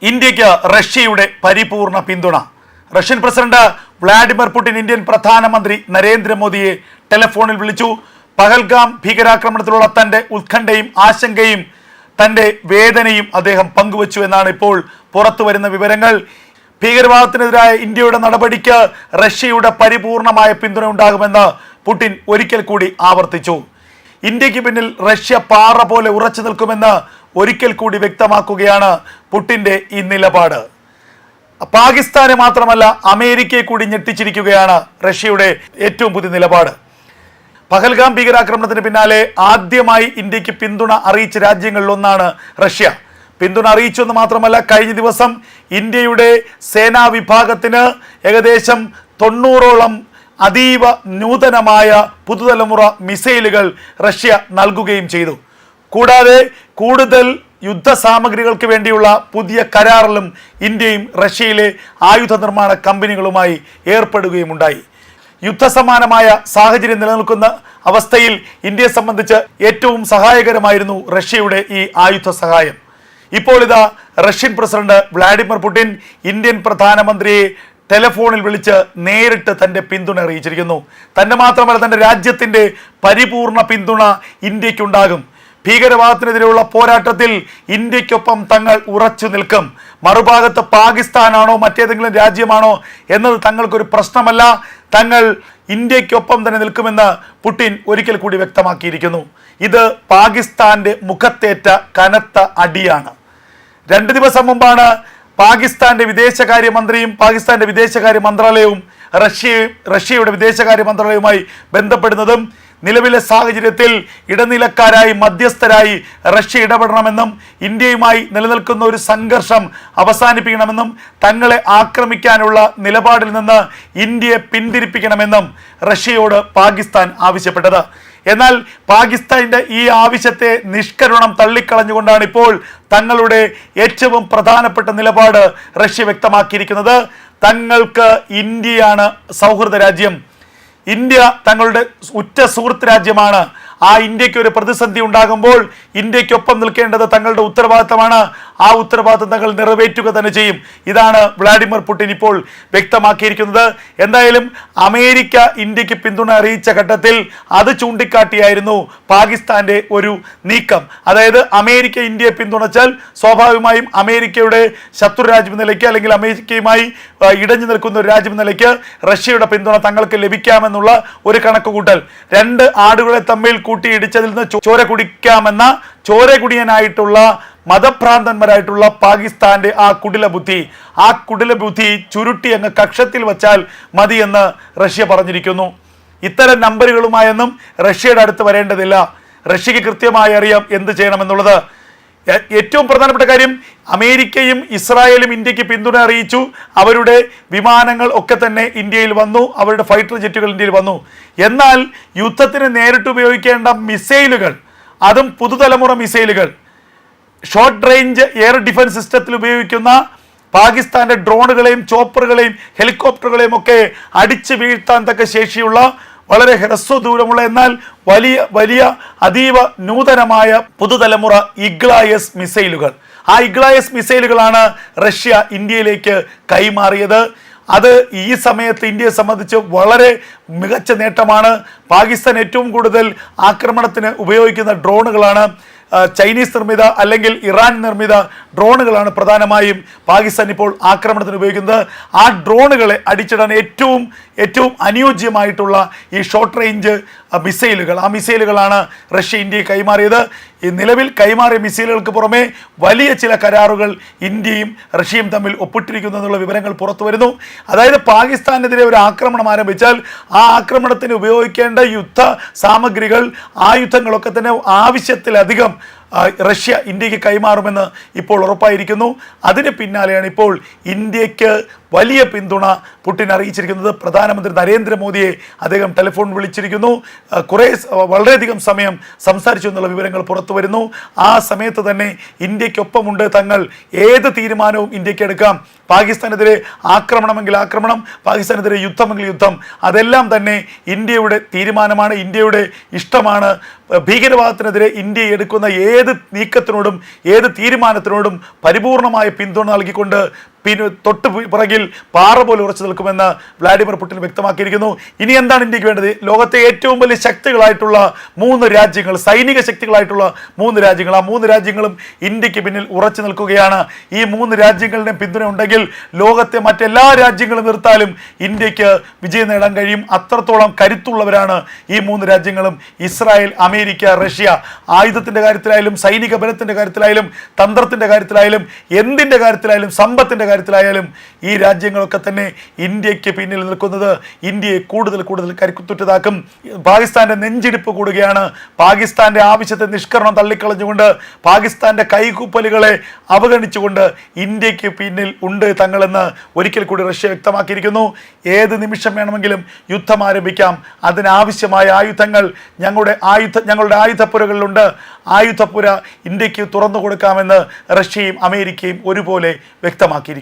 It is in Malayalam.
ഇന്ത്യക്ക് റഷ്യയുടെ പരിപൂർണ പിന്തുണ. Russian president Vladimir Putin Indian പ്രധാനമന്ത്രി നരേന്ദ്രമോദിയെ ടെലിഫോണിൽ വിളിച്ചു. പഹൽഗാം ഭീകരാക്രമണത്തിലുള്ള തന്റെ ഉത്കണ്ഠയും ആശങ്കയും തന്റെ വേദനയും അദ്ദേഹം പങ്കുവച്ചു എന്നാണ് ഇപ്പോൾ പുറത്തു വരുന്ന വിവരങ്ങൾ. ഭീകരവാദത്തിനെതിരായ ഇന്ത്യയുടെ നടപടിക്ക് റഷ്യയുടെ പരിപൂർണമായ പിന്തുണ ഉണ്ടാകുമെന്ന് പുടിൻ ഒരിക്കൽ കൂടി ആവർത്തിച്ചു. ഇന്ത്യക്ക് പിന്നിൽ റഷ്യ പാറ പോലെ ഉറച്ചു നിൽക്കുമെന്ന് ഒരിക്കൽ കൂടി വ്യക്തമാക്കുകയാണ് പുടിന്റെ ഈ നിലപാട്. പാകിസ്ഥാനെ മാത്രമല്ല അമേരിക്കയെ കൂടി ഞെട്ടിച്ചിരിക്കുകയാണ് റഷ്യയുടെ ഏറ്റവും പുതിയ നിലപാട്. പഹൽഗാം ഭീകരാക്രമണത്തിന് പിന്നാലെ ആദ്യമായി ഇന്ത്യക്ക് പിന്തുണ അറിയിച്ച രാജ്യങ്ങളിലൊന്നാണ് റഷ്യ. പിന്തുണ അറിയിച്ചെന്ന് മാത്രമല്ല, കഴിഞ്ഞ ദിവസം ഇന്ത്യയുടെ സേനാ വിഭാഗത്തിന് ഏകദേശം 90ഓളം അതീവ നൂതനമായ പുതുതലമുറ മിസൈലുകൾ റഷ്യ നൽകുകയും ചെയ്തു. കൂടാതെ കൂടുതൽ യുദ്ധസാമഗ്രികൾക്ക് വേണ്ടിയുള്ള പുതിയ കരാറിലും ഇന്ത്യയും റഷ്യയിലെ ആയുധ നിർമ്മാണ കമ്പനികളുമായി ഏർപ്പെടുകയുമുണ്ടായി. യുദ്ധസമാനമായ സാഹചര്യം നിലനിൽക്കുന്ന അവസ്ഥയിൽ ഇന്ത്യയെ സംബന്ധിച്ച് ഏറ്റവും സഹായകരമായിരുന്നു റഷ്യയുടെ ഈ ആയുധ സഹായം. ഇപ്പോൾ ഇതാ Russian president Vladimir Putin Indian പ്രധാനമന്ത്രിയെ ടെലിഫോണിൽ വിളിച്ച് നേരിട്ട് തൻ്റെ പിന്തുണ അറിയിച്ചിരിക്കുന്നു. തൻ്റെ മാത്രമല്ല, തൻ്റെ രാജ്യത്തിൻ്റെ പരിപൂർണ പിന്തുണ ഇന്ത്യക്കുണ്ടാകും. ഭീകരവാദത്തിനെതിരെയുള്ള പോരാട്ടത്തിൽ ഇന്ത്യക്കൊപ്പം തങ്ങൾ ഉറച്ചു നിൽക്കും. മറുഭാഗത്ത് പാകിസ്ഥാനാണോ മറ്റേതെങ്കിലും രാജ്യമാണോ എന്നത് തങ്ങൾക്കൊരു പ്രശ്നമല്ല. തങ്ങൾ ഇന്ത്യക്കൊപ്പം തന്നെ നിൽക്കുമെന്ന് പുടിൻ ഒരിക്കൽ കൂടി വ്യക്തമാക്കിയിരിക്കുന്നു. ഇത് പാകിസ്ഥാന്റെ മുഖത്തേറ്റ കനത്ത അടിയാണ്. 2 ദിവസം മുമ്പാണ് പാകിസ്ഥാന്റെ വിദേശകാര്യമന്ത്രിയും പാകിസ്ഥാന്റെ വിദേശകാര്യ മന്ത്രാലയവും റഷ്യയുടെ വിദേശകാര്യ മന്ത്രാലയവുമായി ബന്ധപ്പെടുന്നതും നിലവിലെ സാഹചര്യത്തിൽ ഇടനിലക്കാരായി മധ്യസ്ഥരായി റഷ്യ ഇടപെടണമെന്നും ഇന്ത്യയുമായി നിലനിൽക്കുന്ന ഒരു സംഘർഷം അവസാനിപ്പിക്കണമെന്നും തങ്ങളെ ആക്രമിക്കാനുള്ള നിലപാടിൽ നിന്ന് ഇന്ത്യയെ പിന്തിരിപ്പിക്കണമെന്നും റഷ്യയോട് പാകിസ്ഥാൻ ആവശ്യപ്പെട്ടത്. എന്നാൽ പാകിസ്ഥാന്റെ ഈ ആവശ്യത്തെ നിഷ്കരുണം തള്ളിക്കളഞ്ഞുകൊണ്ടാണ് ഇപ്പോൾ തങ്ങളുടെ ഏറ്റവും പ്രധാനപ്പെട്ട നിലപാട് റഷ്യ വ്യക്തമാക്കിയിരിക്കുന്നത്. തങ്ങൾക്ക് ഇന്ത്യയാണ് സൗഹൃദ രാജ്യം, ഇന്ത്യ തങ്ങളുടെ ഉറ്റ സുഹൃത്ത് രാജ്യമാണ്. ആ ഇന്ത്യക്ക് ഒരു പ്രതിസന്ധി ഉണ്ടാകുമ്പോൾ ഇന്ത്യക്കൊപ്പം നിൽക്കേണ്ടത് തങ്ങളുടെ ഉത്തരവാദിത്തമാണ്. ആ ഉത്തരവാദിത്തം തങ്ങൾ നിറവേറ്റുക തന്നെ ചെയ്യും. ഇതാണ് വ്ളാഡിമിർ പുടിൻ ഇപ്പോൾ വ്യക്തമാക്കിയിരിക്കുന്നത്. എന്തായാലും അമേരിക്ക ഇന്ത്യക്ക് പിന്തുണ അറിയിച്ച ഘട്ടത്തിൽ അത് ചൂണ്ടിക്കാട്ടിയായിരുന്നു പാകിസ്ഥാന്റെ ഒരു നീക്കം. അതായത് അമേരിക്ക ഇന്ത്യയെ പിന്തുണച്ചാൽ സ്വാഭാവികമായും അമേരിക്കയുടെ ശത്രു രാജ്യം നിലയ്ക്ക് അല്ലെങ്കിൽ അമേരിക്കയുമായി ഇടഞ്ഞു നിൽക്കുന്ന ഒരു രാജ്യം നിലയ്ക്ക് റഷ്യയുടെ പിന്തുണ തങ്ങൾക്ക് ലഭിക്കാമെന്നുള്ള ഒരു കണക്കുകൂട്ടൽ. 2 ആടുകളെ തമ്മിൽ കൂട്ടിയിടിച്ചതിൽ നിന്ന് ചോര കുടിക്കാമെന്ന ചോരകുടിയനായിട്ടുള്ള മതഭ്രാന്തന്മാരായിട്ടുള്ള പാകിസ്ഥാന്റെ ആ കുടില ബുദ്ധി ചുരുട്ടി അങ്ങ് കക്ഷത്തിൽ വച്ചാൽ മതിയെന്ന് റഷ്യ പറഞ്ഞിരിക്കുന്നു. ഇത്തരം നമ്പറുകളുമായൊന്നും റഷ്യയുടെ അടുത്ത് വരേണ്ടതില്ല. റഷ്യക്ക് കൃത്യമായി അറിയാം എന്ത് ചെയ്യണമെന്നുള്ളത്. ഏറ്റവും പ്രധാനപ്പെട്ട കാര്യം, അമേരിക്കയും ഇസ്രായേലും ഇന്ത്യക്ക് പിന്തുണ അറിയിച്ചു. അവരുടെ വിമാനങ്ങൾ ഒക്കെ തന്നെ ഇന്ത്യയിൽ വന്നു, അവരുടെ ഫൈറ്റർ ജെറ്റുകൾ ഇന്ത്യയിൽ വന്നു. എന്നാൽ യുദ്ധത്തിന് നേരിട്ട് ഉപയോഗിക്കേണ്ട മിസൈലുകൾ, അതും പുതുതലമുറ മിസൈലുകൾ, ഷോർട്ട് റേഞ്ച് എയർ ഡിഫൻസ് സിസ്റ്റത്തിൽ ഉപയോഗിക്കുന്ന പാകിസ്ഥാന്റെ ഡ്രോണുകളെയും ചോപ്പറുകളെയും ഹെലികോപ്റ്ററുകളെയും ഒക്കെ അടിച്ചു വീഴ്ത്താൻ തക്ക ശേഷിയുള്ള വളരെ ഹ്രസ്വദൂരമുള്ള എന്നാൽ വലിയ അതീവ നൂതനമായ പുതുതലമുറ ഇഗ്ലായസ് മിസൈലുകൾ. ആ ഇഗ്ലായസ് മിസൈലുകളാണ് റഷ്യ ഇന്ത്യയിലേക്ക് കൈമാറിയത്. അത് ഈ സമയത്ത് ഇന്ത്യയെ സംബന്ധിച്ച് വളരെ മികച്ച നേട്ടമാണ്. പാകിസ്ഥാൻ ഏറ്റവും കൂടുതൽ ആക്രമണത്തിന് ഉപയോഗിക്കുന്ന ഡ്രോണുകളാണ് ചൈനീസ് നിർമ്മിത അല്ലെങ്കിൽ ഇറാൻ നിർമ്മിത ഡ്രോണുകളാണ് പ്രധാനമായും പാകിസ്ഥാൻ ഇപ്പോൾ ആക്രമണത്തിന് ഉപയോഗിക്കുന്നത്. ആ ഡ്രോണുകളെ അടിച്ചിടാൻ ഏറ്റവും അനുയോജ്യമായിട്ടുള്ള ഈ ഷോർട്ട് റേഞ്ച് മിസൈലുകൾ, ആ മിസൈലുകളാണ് റഷ്യ ഇന്ത്യയെ കൈമാറിയത്. ഈ നിലവിൽ കൈമാറിയ മിസൈലുകൾക്ക് പുറമെ വലിയ ചില കരാറുകൾ ഇന്ത്യയും റഷ്യയും തമ്മിൽ ഒപ്പിട്ടിരിക്കുന്നു എന്നുള്ള വിവരങ്ങൾ പുറത്തു വരുന്നു. അതായത് പാകിസ്ഥാനെതിരെ ഒരു ആക്രമണം ആരംഭിച്ചാൽ ആ ആക്രമണത്തിന് ഉപയോഗിക്കേണ്ട യുദ്ധ സാമഗ്രികൾ, ആയുധങ്ങളൊക്കെ തന്നെ ആവശ്യത്തിലധികം റഷ്യ ഇന്ത്യക്ക് കൈമാറുമെന്ന് ഇപ്പോൾ ഉറപ്പായിരിക്കുന്നു. അതിന് പിന്നാലെയാണ് ഇപ്പോൾ ഇന്ത്യക്ക് വലിയ പിന്തുണ പുടിൻ അറിയിച്ചിരിക്കുന്നത്. പ്രധാനമന്ത്രി നരേന്ദ്രമോദിയെ അദ്ദേഹം ടെലിഫോൺ വിളിച്ചിരിക്കുന്നു. വളരെയധികം സമയം സംസാരിച്ചു എന്നുള്ള വിവരങ്ങൾ പുറത്തു വരുന്നു. ആ സമയത്ത് തന്നെ ഇന്ത്യക്കൊപ്പമുണ്ട് തങ്ങൾ, ഏത് തീരുമാനവും ഇന്ത്യക്ക് എടുക്കാം. പാകിസ്ഥാനെതിരെ ആക്രമണമെങ്കിൽ ആക്രമണം, പാകിസ്ഥാനെതിരെ യുദ്ധമെങ്കിൽ യുദ്ധം, അതെല്ലാം തന്നെ ഇന്ത്യയുടെ തീരുമാനമാണ്, ഇന്ത്യയുടെ ഇഷ്ടമാണ്. ഭീകരവാദത്തിനെതിരെ ഇന്ത്യ എടുക്കുന്ന ഏത് നീക്കത്തിനോടും ഏത് തീരുമാനത്തിനോടും പരിപൂർണമായ പിന്തുണ നൽകിക്കൊണ്ട് തൊട്ട് പിറകിൽ പാറ പോലെ ഉറച്ചു നിൽക്കുമെന്ന് വ്ളാഡിമിർ പുടിൻ വ്യക്തമാക്കിയിരിക്കുന്നു. ഇനി എന്താണ് ഇന്ത്യക്ക് വേണ്ടത്? ലോകത്തെ ഏറ്റവും വലിയ ശക്തികളായിട്ടുള്ള 3 രാജ്യങ്ങൾ, സൈനിക ശക്തികളായിട്ടുള്ള 3 രാജ്യങ്ങൾ, ആ 3 രാജ്യങ്ങളും ഇന്ത്യക്ക് പിന്നിൽ ഉറച്ചു നിൽക്കുകയാണ്. ഈ 3 രാജ്യങ്ങളുടെയും പിന്തുണ ഉണ്ടെങ്കിൽ ലോകത്തെ മറ്റെല്ലാ രാജ്യങ്ങളും നിർത്താലും ഇന്ത്യക്ക് വിജയം നേടാൻ കഴിയും. അത്രത്തോളം കരുത്തുള്ളവരാണ് ഈ 3 രാജ്യങ്ങളും. Israel, America, Russia. ആയുധത്തിൻ്റെ കാര്യത്തിലായാലും സൈനിക ബലത്തിൻ്റെ കാര്യത്തിലായാലും തന്ത്രത്തിൻ്റെ കാര്യത്തിലായാലും എന്തിൻ്റെ കാര്യത്തിലായാലും സമ്പത്തിൻ്റെ കാര്യത്തിലായാലും ഈ രാജ്യങ്ങളൊക്കെ തന്നെ ഇന്ത്യക്ക് പിന്നിൽ നിൽക്കുന്നത് ഇന്ത്യയെ കൂടുതൽ കൂടുതൽ കരുത്തുറ്റതാക്കും. പാകിസ്ഥാന്റെ നെഞ്ചിടിപ്പ് കൂടുകയാണ്. പാകിസ്ഥാന്റെ ആവശ്യത്തെ നിഷ്കരണം തള്ളിക്കളഞ്ഞുകൊണ്ട്, പാകിസ്ഥാന്റെ കൈകൂപ്പലുകളെ അവഗണിച്ചുകൊണ്ട് ഇന്ത്യക്ക് പിന്നിൽ ഉണ്ട് തങ്ങളെന്ന് ഒരിക്കൽ കൂടി റഷ്യ വ്യക്തമാക്കിയിരിക്കുന്നു. ഏത് നിമിഷം വേണമെങ്കിലും യുദ്ധം ആരംഭിക്കാം. അതിനാവശ്യമായ ആയുധങ്ങൾ ഞങ്ങളുടെ ആയുധപ്പുരകളിലുണ്ട്. ആയുധപ്പുര ഇന്ത്യക്ക് തുറന്നു കൊടുക്കാമെന്ന് റഷ്യയും അമേരിക്കയും ഒരുപോലെ വ്യക്തമാക്കിയിരിക്കുന്നു.